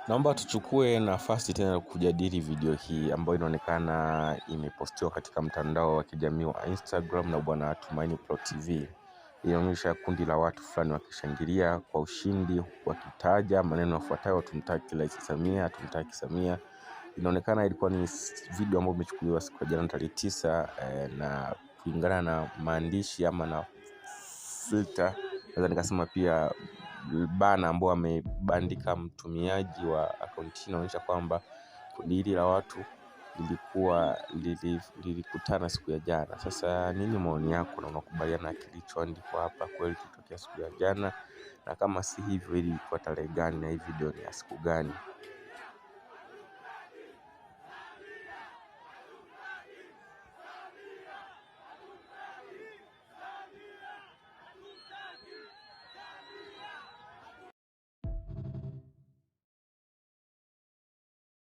Naomba tuchukue nafasi tena kujadili video hii ambayo inaonekana imepostiwa katika mtandao wa kijamii wa Instagram na bwana Tumaini Pro TV. Inaonyesha kundi la watu fulani wakishangilia kwa ushindi, wakitaja maneno yafuatayo: tumtaki Rais Samia, tumtaki Samia. Inaonekana ilikuwa ni video ambayo imechukuliwa siku ya jana tarehe 9, na kulingana na maandishi ama na filter, naweza nikasema pia bana ambao amebandika mtumiaji wa akaunti inaonyesha kwamba kundi hili la watu lilikutana siku ya jana. Sasa nini maoni yako, na unakubaliana na kilichoandikwa hapa? Kweli kilitokea siku ya jana? Na kama si hivyo ilikuwa tarehe gani, na hii video ni ya siku gani?